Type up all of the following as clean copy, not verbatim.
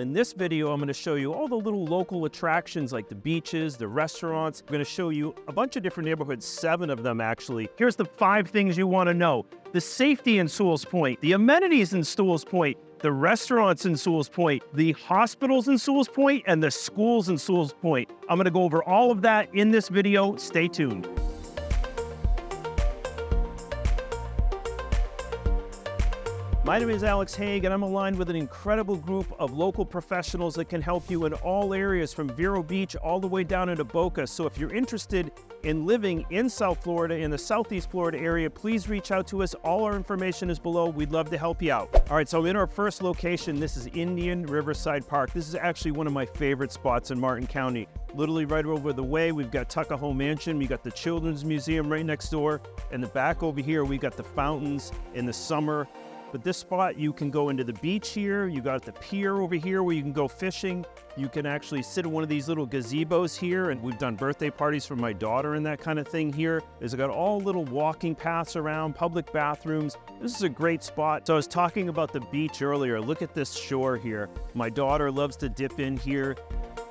In this video, I'm going to show you all the little local attractions like the beaches, the restaurants. I'm going to show you a bunch of different neighborhoods, 7 of them actually. Here's the 5 things you want to know. The safety in Sewalls Point, the amenities in Sewalls Point, the restaurants in Sewalls Point, the hospitals in Sewalls Point, and the schools in Sewalls Point. I'm going to go over all of that in this video. Stay tuned. My name is Alex Haigh, and I'm aligned with an incredible group of local professionals that can help you in all areas from Vero Beach all the way down into Boca. So if you're interested in living in South Florida, in the Southeast Florida area, please reach out to us. All our information is below. We'd love to help you out. All right, so I'm in our first location. This is Indian Riverside Park. This is actually one of my favorite spots in Martin County. Literally right over the way, we've got Tuckahoe Mansion. We got the Children's Museum right next door. And the back over here, we got the fountains in the summer. But this spot, you can go into the beach here. You got the pier over here where you can go fishing. You can actually sit in one of these little gazebos here, and we've done birthday parties for my daughter and that kind of thing here. It's got all little walking paths around, public bathrooms. This is a great spot. So I was talking about the beach earlier. Look at this shore here. My daughter loves to dip in here.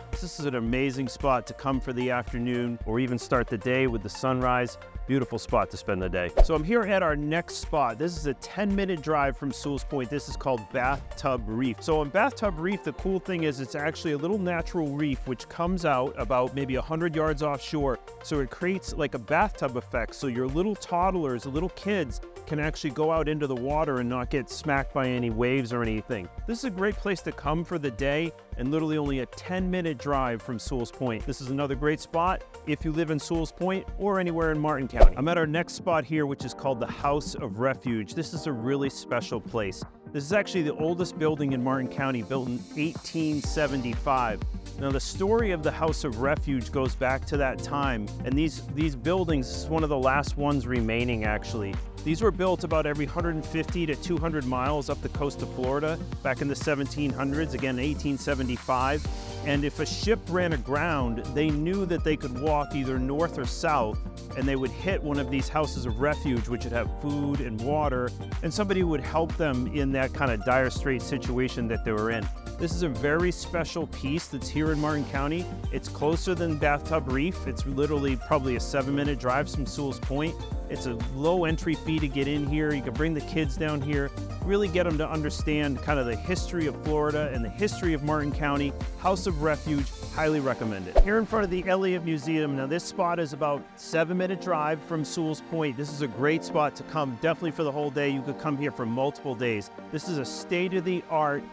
This is an amazing spot to come for the afternoon or even start the day with the sunrise. Beautiful spot to spend the day. So I'm here at our next spot. This is a 10-minute drive from Sewalls Point. This is called Bathtub Reef. So on Bathtub Reef, the cool thing is it's actually a little natural reef which comes out about maybe 100 yards offshore. So it creates like a bathtub effect. So your little toddlers, little kids can actually go out into the water and not get smacked by any waves or anything. This is a great place to come for the day and literally only a 10-minute drive from Sewalls Point. This is another great spot if you live in Sewalls Point or anywhere in Martin County. I'm at our next spot here, which is called the House of Refuge. This is a really special place. This is actually the oldest building in Martin County, built in 1875. Now, the story of the House of Refuge goes back to that time, and these buildings, this is one of the last ones remaining, actually. These were built about every 150 to 200 miles up the coast of Florida back in the 1700s, again, 1875. And if a ship ran aground, they knew that they could walk either north or south, and they would hit one of these houses of refuge, which would have food and water, and somebody would help them in that kind of dire straits situation that they were in. This is a very special piece that's here in Martin County. It's closer than Bathtub Reef. It's literally probably a 7-minute drive from Sewalls Point. It's a low entry fee to get in here. You can bring the kids down here, really get them to understand kind of the history of Florida and the history of Martin County. House of Refuge, highly recommend it. Here in front of the Elliott Museum, now this spot is about 7-minute drive from Sewalls Point. This is a great spot to come, definitely for the whole day. You could come here for multiple days. This is a state-of-the-art,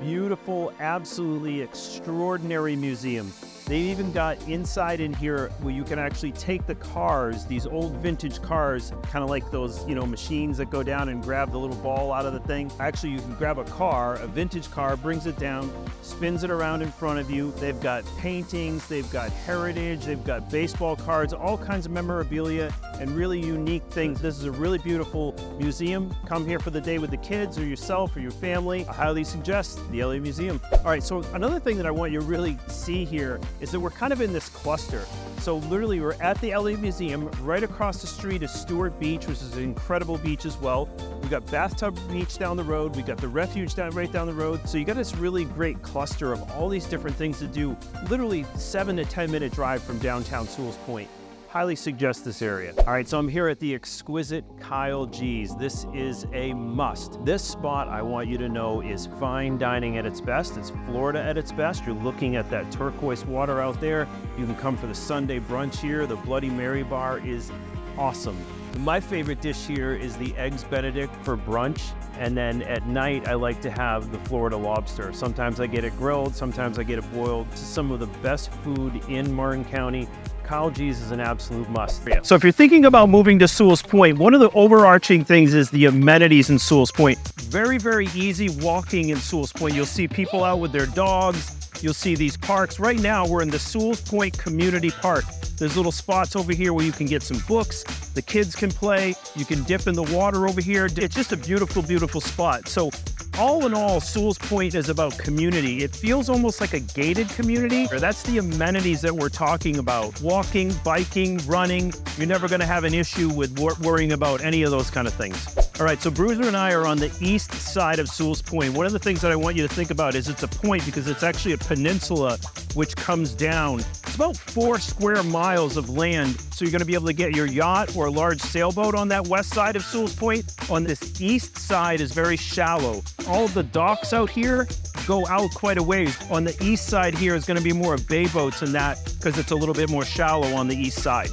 beautiful, absolutely extraordinary museum. They even got inside in here where you can actually take the cars, these old vintage cars, kind of like those, machines that go down and grab the little ball out of the thing. Actually, you can grab a car, a vintage car, brings it down, spins it around in front of you. They've got paintings, they've got heritage, they've got baseball cards, all kinds of memorabilia and really unique things. This is a really beautiful museum. Come here for the day with the kids or yourself or your family. I highly suggest the LA Museum. All right, so another thing that I want you to really see here is that we're kind of in this cluster. So literally we're at the LA Museum. Right across the street is Stewart Beach, which is an incredible beach as well. We've got Bathtub Beach down the road. We got the Refuge right down the road. So you got this really great cluster of all these different things to do. Literally 7 to 10-minute drive from downtown Sewalls Point. Highly suggest this area. All right, so I'm here at the exquisite Kyle G's. This is a must. This spot, I want you to know, is fine dining at its best. It's Florida at its best. You're looking at that turquoise water out there. You can come for the Sunday brunch here. The Bloody Mary bar is awesome. My favorite dish here is the Eggs Benedict for brunch. And then at night, I like to have the Florida lobster. Sometimes I get it grilled, sometimes I get it boiled. It's some of the best food in Martin County. Kyle G's is an absolute must. So if you're thinking about moving to Sewalls Point, one of the overarching things is the amenities in Sewalls Point. Very, very easy walking in Sewalls Point. You'll see people out with their dogs. You'll see these parks. Right now, we're in the Sewalls Point Community Park. There's little spots over here where you can get some books, the kids can play, you can dip in the water over here. It's just a beautiful, beautiful spot. So all in all, Sewalls Point is about community. It feels almost like a gated community. That's the amenities that we're talking about. Walking, biking, running. You're never gonna have an issue with worrying about any of those kind of things. All right, so Bruiser and I are on the east side of Sewalls Point. One of the things that I want you to think about is it's a point because it's actually a peninsula which comes down. It's about 4 square miles of land. So you're gonna be able to get your yacht or a large sailboat on that west side of Sewalls Point. On this east side is very shallow. All of the docks out here go out quite a ways. On the east side here is gonna be more of bay boats and that because it's a little bit more shallow on the east side.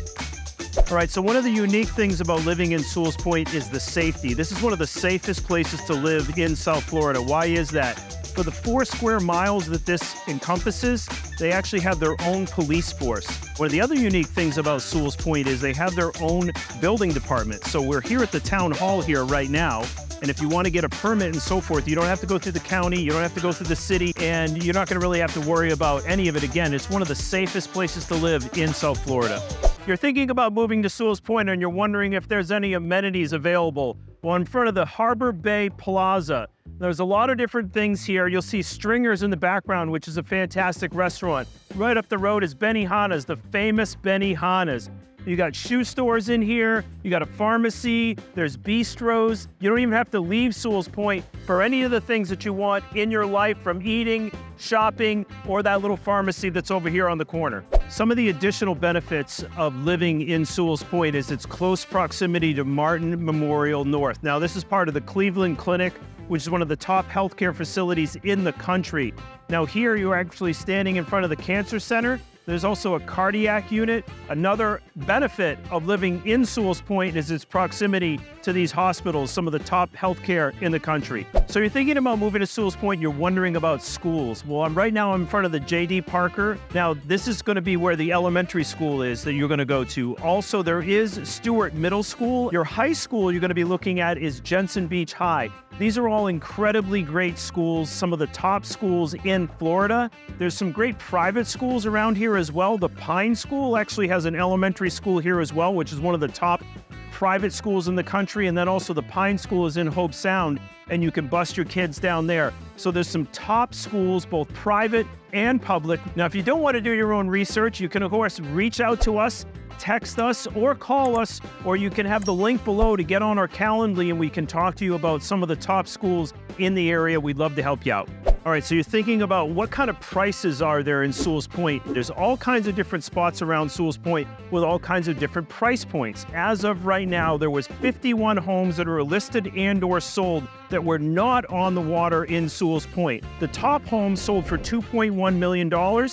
All right, so one of the unique things about living in Sewalls Point is the safety. This is one of the safest places to live in South Florida. Why is that? For the 4 square miles that this encompasses, they actually have their own police force. One of the other unique things about Sewalls Point is they have their own building department. So we're here at the town hall here right now. And if you want to get a permit and so forth, you don't have to go through the county, you don't have to go through the city, and you're not going to really have to worry about any of it. Again, it's one of the safest places to live in South Florida. You're thinking about moving to Sewalls Point and you're wondering if there's any amenities available. Well, in front of the Harbor Bay Plaza, there's a lot of different things here. You'll see Stringer's in the background, which is a fantastic restaurant. Right up the road is Benihana's, the famous Benihana's. You got shoe stores in here, you got a pharmacy, there's bistros. You don't even have to leave Sewalls Point for any of the things that you want in your life, from eating, shopping, or that little pharmacy that's over here on the corner. Some of the additional benefits of living in Sewalls Point is its close proximity to Martin Memorial North. Now, this is part of the Cleveland Clinic, which is one of the top healthcare facilities in the country. Now, here you're actually standing in front of the Cancer Center. There's also a cardiac unit. Another benefit of living in Sewalls Point is its proximity to these hospitals, some of the top healthcare in the country. So you're thinking about moving to Sewalls Point, you're wondering about schools. Well, right now I'm in front of the J.D. Parker. Now, this is going to be where the elementary school is that you're going to go to. Also, there is Stewart Middle School. Your high school you're going to be looking at is Jensen Beach High. These are all incredibly great schools, some of the top schools in Florida. There's some great private schools around here as well. The Pine School actually has an elementary school here as well, which is one of the top private schools in the country. And then also the Pine School is in Hope Sound, and you can bus your kids down there. So there's some top schools, both private and public. Now, if you don't want to do your own research, you can, of course, reach out to us, text us, or call us, or you can have the link below to get on our Calendly and we can talk to you about some of the top schools in the area. We'd love to help you out. All right, so you're thinking about what kind of prices are there in Sewalls Point. There's all kinds of different spots around Sewalls Point with all kinds of different price points. As of right now, there was 51 homes that are listed and or sold that were not on the water in Sewalls Point. The top home sold for $2.1 million.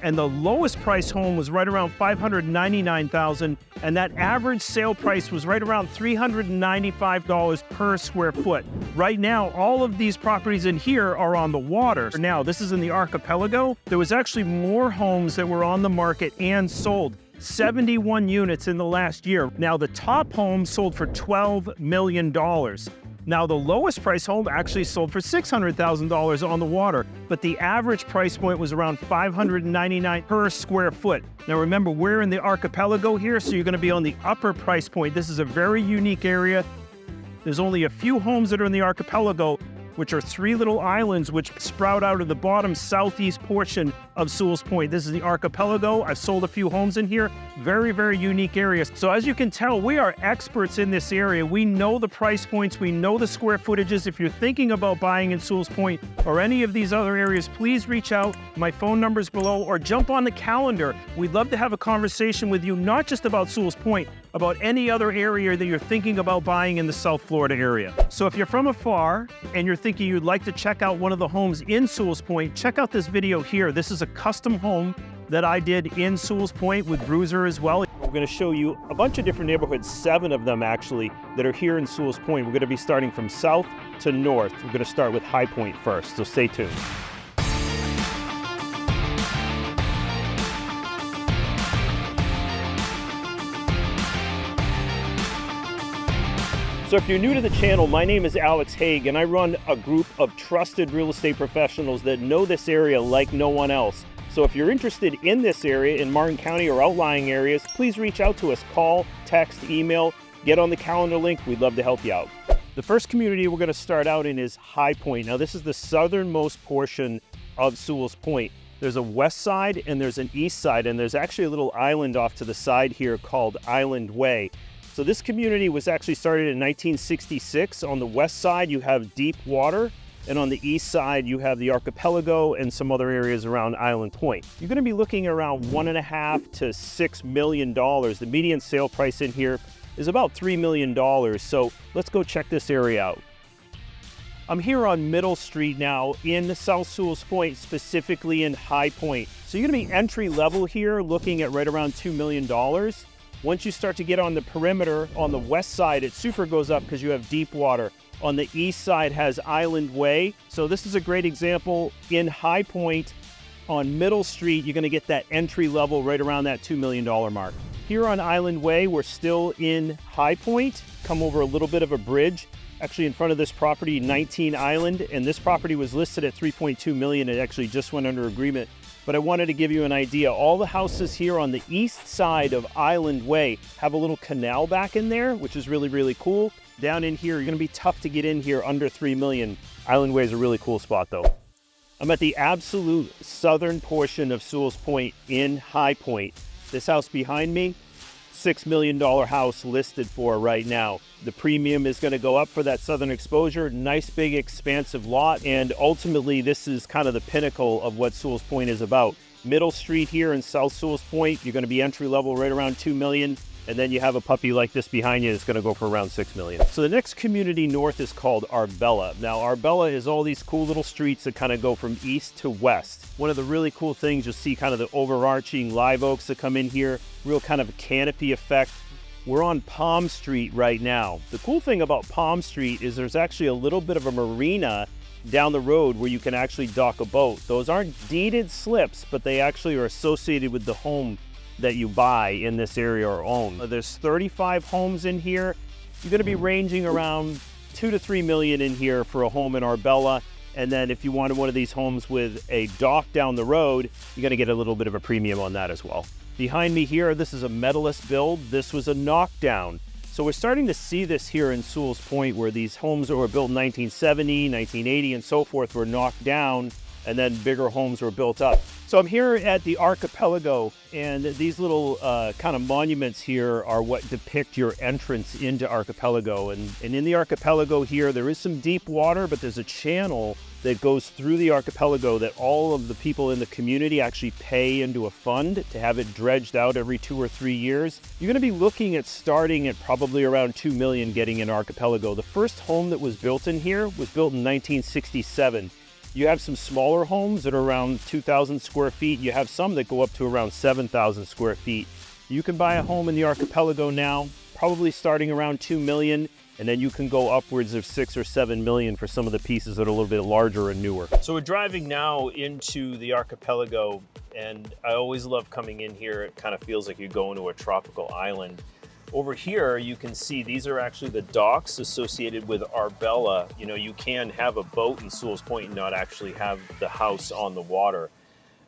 And the lowest price home was right around $599,000, and that average sale price was right around $395 per square foot. Right now, all of these properties in here are on the water. Now, this is in the archipelago. There was actually more homes that were on the market and sold. 71 units in the last year. Now, the top home sold for $12 million. Now, the lowest price home actually sold for $600,000 on the water, but the average price point was around $599 per square foot. Now, remember, we're in the archipelago here, so you're going to be on the upper price point. This is a very unique area. There's only a few homes that are in the archipelago, which are 3 little islands which sprout out of the bottom southeast portion of Sewalls Point. This is the archipelago. I've sold a few homes in here. Very, very unique areas. So as you can tell, we are experts in this area. We know the price points. We know the square footages. If you're thinking about buying in Sewalls Point or any of these other areas, please reach out. My phone number's below, or jump on the calendar. We'd love to have a conversation with you, not just about Sewalls Point, about any other area that you're thinking about buying in the South Florida area. So if you're from afar and you're thinking you'd like to check out one of the homes in Sewalls Point, check out this video here. This is a custom home that I did in Sewalls Point with Bruiser as well. We're going to show you a bunch of different neighborhoods, 7 of them actually, that are here in Sewalls Point. We're going to be starting from south to north. We're going to start with High Point first, so stay tuned. So if you're new to the channel, my name is Alex Haigh, and I run a group of trusted real estate professionals that know this area like no one else. So if you're interested in this area in Martin County or outlying areas, please reach out to us. Call, text, email, get on the calendar link. We'd love to help you out. The first community we're going to start out in is High Point. Now this is the southernmost portion of Sewalls Point. There's a west side and there's an east side, and there's actually a little island off to the side here called Island Way. So this community was actually started in 1966. On the west side you have deep water, and on the east side you have the archipelago and some other areas around Island Point. You're going to be looking around $1.5 to $6 million. The median sale price in here is about $3 million. So let's go check this area out. I'm here on Middle Street now in South Sewalls Point, specifically in High Point. So you're going to be entry level here, looking at right around $2 million. Once you start to get on the perimeter, on the west side, it super goes up because you have deep water. On the east side has Island Way. So this is a great example in High Point. On Middle Street, you're going to get that entry level right around that $2 million mark. Here on Island Way, we're still in High Point. Come over a little bit of a bridge. Actually in front of this property, 19 Island, and this property was listed at $3.2 million. It actually just went under agreement. But I wanted to give you an idea. All the houses here on the east side of Island Way have a little canal back in there, which is really, really cool. Down in here, you're gonna be tough to get in here under $3 million. Island Way is a really cool spot though. I'm at the absolute southern portion of Sewalls Point in High Point. This house behind me, $6 million house listed for right now. The premium is going to go up for that southern exposure. Nice big expansive lot, and ultimately this is kind of the pinnacle of what Sewalls Point is about. Middle Street here in South Sewalls Point, you're going to be entry level right around $2 million, and then you have a puppy like this behind you that's going to go for around $6 million. So the next community north is called Arbella. Now Arbella is all these cool little streets that kind of go from east to west. One of the really cool things, you'll see kind of the overarching live oaks that come in here, real kind of a canopy effect. We're on Palm Street right now. The cool thing about Palm Street is there's actually a little bit of a marina down the road where you can actually dock a boat. Those aren't deeded slips, but they actually are associated with the home that you buy in this area or own. There's 35 homes in here. You're going to be ranging around $2 to $3 million in here for a home in Arbella. And then if you wanted one of these homes with a dock down the road, you're going to get a little bit of a premium on that as well. Behind me here, this is a metalist build. This was a knockdown. So we're starting to see this here in Sewalls Point, where these homes that were built in 1970, 1980 and so forth were knocked down, and then bigger homes were built up. So I'm here at the archipelago, and these little kind of monuments here are what depict your entrance into archipelago. And in the archipelago here, there is some deep water, but there's a channel that goes through the archipelago that all of the people in the community actually pay into a fund to have it dredged out every 2 or 3 years. You're going to be looking at starting at probably around $2 million getting an archipelago. The first home that was built in here was built in 1967. You have some smaller homes that are around 2,000 square feet. You have some that go up to around 7,000 square feet. You can buy a home in the archipelago now, probably starting around $2 million, and then you can go upwards of $6 or $7 million for some of the pieces that are a little bit larger and newer. So we're driving now into the archipelago, and I always love coming in here. It kind of feels like you're going to a tropical island. Over here, you can see these are actually the docks associated with Arbella. You know, you can have a boat in Sewalls Point and not actually have the house on the water.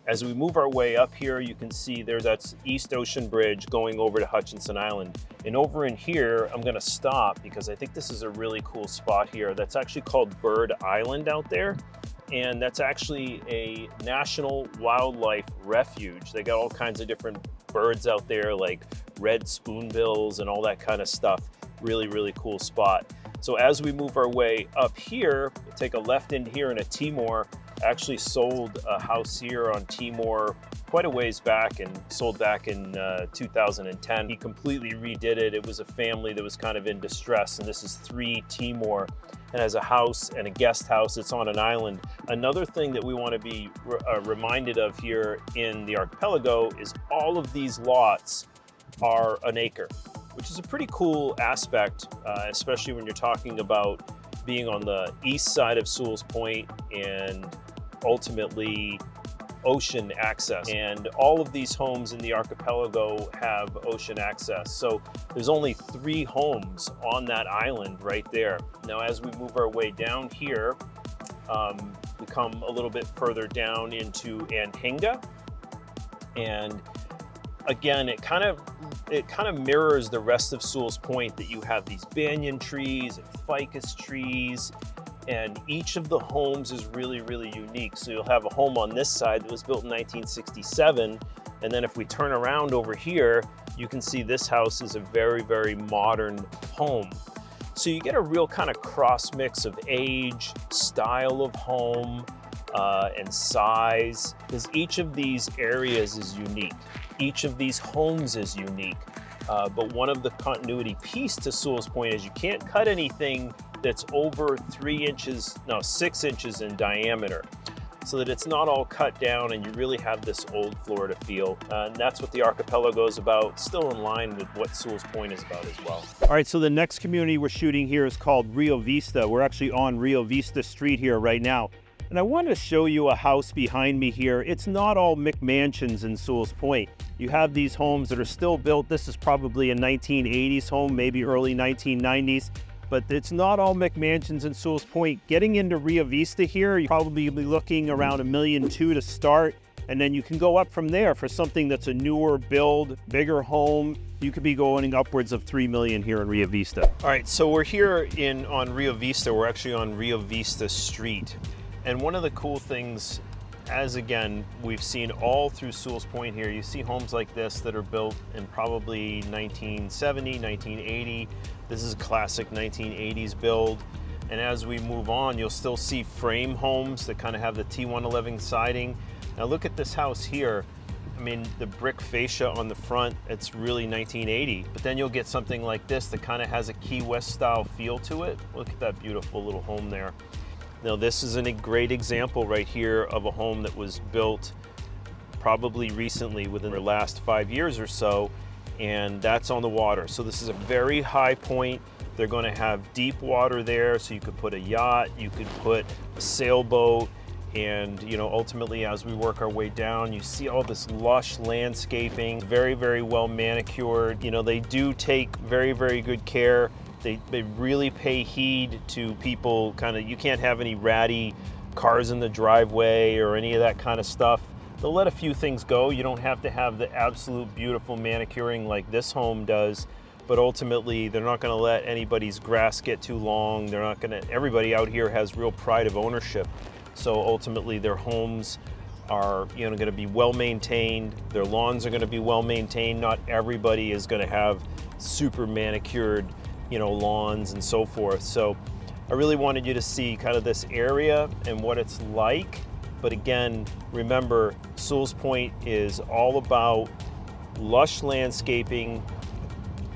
As we move our way up here, you can see there's that East Ocean Bridge going over to Hutchinson Island. And over in here, I'm gonna stop because I think this is a really cool spot here. That's actually called Bird Island out there. And that's actually a national wildlife refuge. They got all kinds of different birds out there, like red spoonbills and all that kind of stuff. Really, really cool spot. So as we move our way up here, we'll take a left in here, and a Timor actually sold a house here on Timor quite a ways back, and sold back in 2010. He completely redid it. It was a family that was kind of in distress, and this is 3 Timor, and has a house and a guest house. It's on an island. Another thing that we want to be reminded of here in the archipelago is all of these lots are an acre, which is a pretty cool aspect, especially when you're talking about being on the east side of Sewalls Point and ultimately ocean access. And all of these homes in the archipelago have ocean access. So there's only 3 homes on that island right there. Now, as we move our way down here, we come a little bit further down into Anhinga. And again, it kind of mirrors the rest of Sewalls Point, that you have these banyan trees and ficus trees, and each of the homes is really, really unique. So you'll have a home on this side that was built in 1967, and then if we turn around over here, you can see this house is a very, very modern home. So you get a real kind of cross mix of age, style of home, and size, because each of these areas is unique. Each of these homes is unique. But one of the continuity piece to Sewalls Point is you can't cut anything that's over 6 inches in diameter, so that it's not all cut down and you really have this old Florida feel. And that's what the archipelago is about, still in line with what Sewalls Point is about as well. All right, so the next community we're shooting here is called Rio Vista. We're actually on Rio Vista Street here right now. And I want to show you a house behind me here. It's not all McMansions in Sewalls Point. You have these homes that are still built. This is probably a 1980s home, maybe early 1990s. But it's not all McMansions in Sewalls Point. Getting into Rio Vista here, you probably be looking around $1.2 million to start, and then you can go up from there for something that's a newer build, bigger home. You could be going upwards of $3 million here in Rio Vista. All right, so we're here on Rio Vista. We're actually on Rio Vista Street, and one of the cool things, as again we've seen all through Sewalls Point here, you see homes like this that are built in probably 1970, 1980. This is a classic 1980s build. And as we move on, you'll still see frame homes that kind of have the T111 siding. Now look at this house here. I mean, the brick fascia on the front, it's really 1980. But then you'll get something like this that kind of has a Key West style feel to it. Look at that beautiful little home there. Now this is a great example right here of a home that was built probably recently, within the last 5 years or so, and that's on the water. So this is a very high point. They're going to have deep water there, so you could put a yacht, you could put a sailboat, and ultimately as we work our way down, you see all this lush landscaping, very, very well manicured. They do take very, very good care. They really pay heed to people. You can't have any ratty cars in the driveway or any of that kind of stuff. They'll let a few things go. You don't have to have the absolute beautiful manicuring like this home does, but ultimately they're not going to let anybody's grass get too long. They're not going to. Everybody out here has real pride of ownership. So ultimately their homes are going to be well maintained. Their lawns are going to be well maintained. Not everybody is going to have super manicured lawns and so forth. So I really wanted you to see kind of this area and what it's like. But again, remember, Sewalls Point is all about lush landscaping,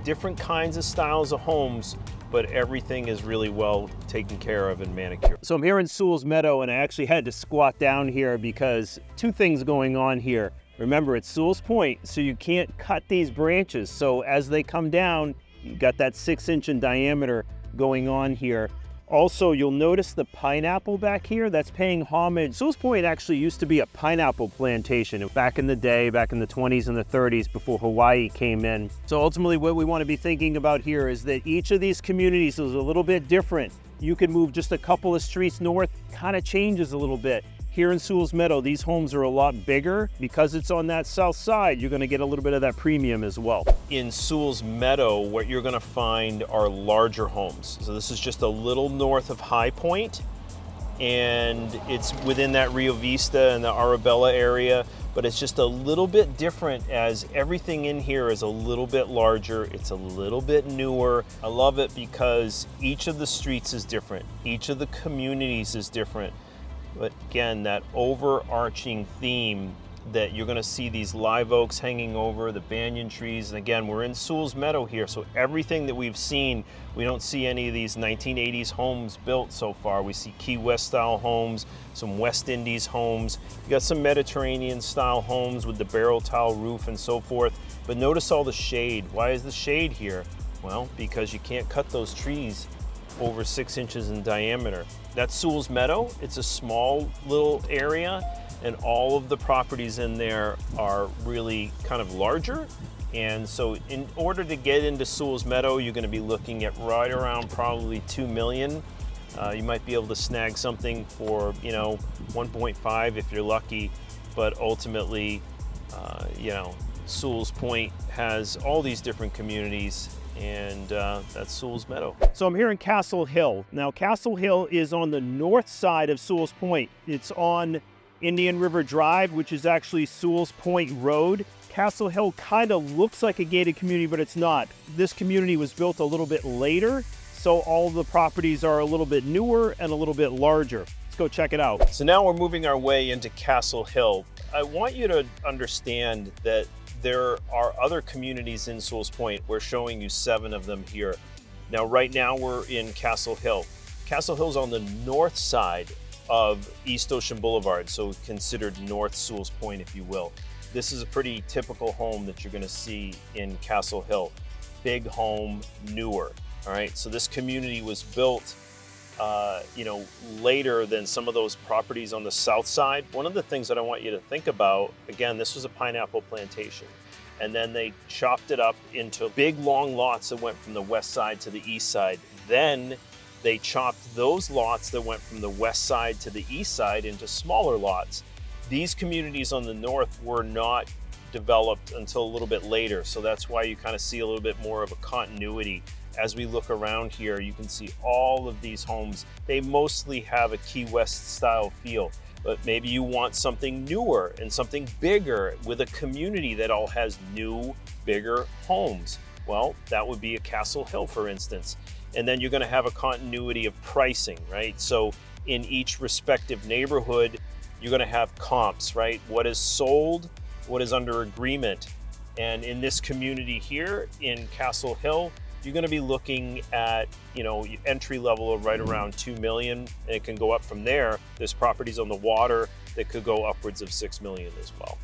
different kinds of styles of homes, but everything is really well taken care of and manicured. So I'm here in Sewalls Meadow, and I actually had to squat down here because two things going on here. Remember, it's Sewalls Point, so you can't cut these branches. So as they come down, you've got that 6-inch in diameter going on here. Also, you'll notice the pineapple back here, that's paying homage. Sewalls Point actually used to be a pineapple plantation back in the day, back in the 20s and the 30s before Hawaii came in. So ultimately what we want to be thinking about here is that each of these communities is a little bit different. You can move just a couple of streets north, kind of changes a little bit. Here in Sewalls Meadow, these homes are a lot bigger. Because it's on that south side, you're going to get a little bit of that premium as well. In Sewalls Meadow, what you're going to find are larger homes. So this is just a little north of High Point, and it's within that Rio Vista and the Arabella area, but it's just a little bit different, as everything in here is a little bit larger. It's a little bit newer. I love it because each of the streets is different. Each of the communities is different. But again, that overarching theme that you're going to see these live oaks hanging over, the banyan trees. And again, we're in Sewalls Meadow here, so everything that we've seen, we don't see any of these 1980s homes built so far. We see Key West style homes, some West Indies homes. You got some Mediterranean style homes with the barrel tile roof and so forth. But notice all the shade. Why is the shade here? Well, because you can't cut those trees over 6 inches in diameter. That's Sewalls Meadow. It's a small little area, and all of the properties in there are really kind of larger. And so in order to get into Sewalls Meadow, you're going to be looking at right around probably $2 million. You might be able to snag something for 1.5 if you're lucky, but ultimately You know, Sewalls Point has all these different communities, and that's Sewalls Meadow. So I'm here in Castle Hill. Now, Castle Hill is on the north side of Sewalls Point. It's on Indian River Drive, which is actually Sewalls Point Road. Castle Hill kind of looks like a gated community, but it's not. This community was built a little bit later, so all the properties are a little bit newer and a little bit larger. Let's go check it out. So now we're moving our way into Castle Hill. I want you to understand that there are other communities in Sewalls Point. We're showing you 7 of them here. Now, right now we're in Castle Hill. Castle Hill's on the north side of East Ocean Boulevard, so considered North Sewalls Point, if you will. This is a pretty typical home that you're going to see in Castle Hill. Big home, newer. All right, so this community was built, you know, later than some of those properties on the south side. One of the things that I want you to think about, again, this was a pineapple plantation, and then they chopped it up into big long lots that went from the west side to the east side. Then they chopped those lots that went from the west side to the east side into smaller lots. These communities on the north were not developed until a little bit later, so that's why you kind of see a little bit more of a continuity. As we look around here, you can see all of these homes. They mostly have a Key West style feel, but maybe you want something newer and something bigger with a community that all has new, bigger homes. Well, that would be a Castle Hill, for instance. And then you're going to have a continuity of pricing, right? So in each respective neighborhood, you're going to have comps, right? What is sold, what is under agreement. And in this community here in Castle Hill, you're going to be looking at, you know, entry level of right around 2 million, and it can go up from there. There's properties on the water that could go upwards of 6 million as well.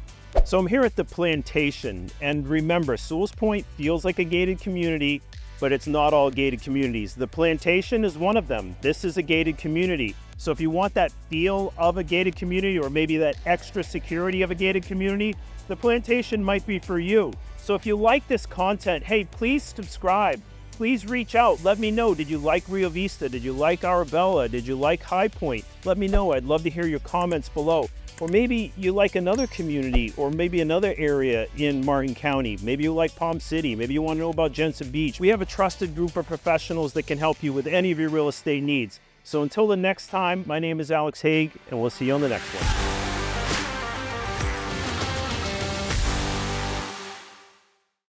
So I'm here at the plantation, and remember, Sewalls Point feels like a gated community, but it's not all gated communities. The plantation is one of them. This is a gated community. So if you want that feel of a gated community, or maybe that extra security of a gated community, the plantation might be for you. So if you like this content, hey, please subscribe. Please reach out. Let me know. Did you like Rio Vista? Did you like Arabella? Did you like High Point? Let me know. I'd love to hear your comments below. Or maybe you like another community, or maybe another area in Martin County. Maybe you like Palm City. Maybe you want to know about Jensen Beach. We have a trusted group of professionals that can help you with any of your real estate needs. So until the next time, my name is Alex Haigh, and we'll see you on the next one.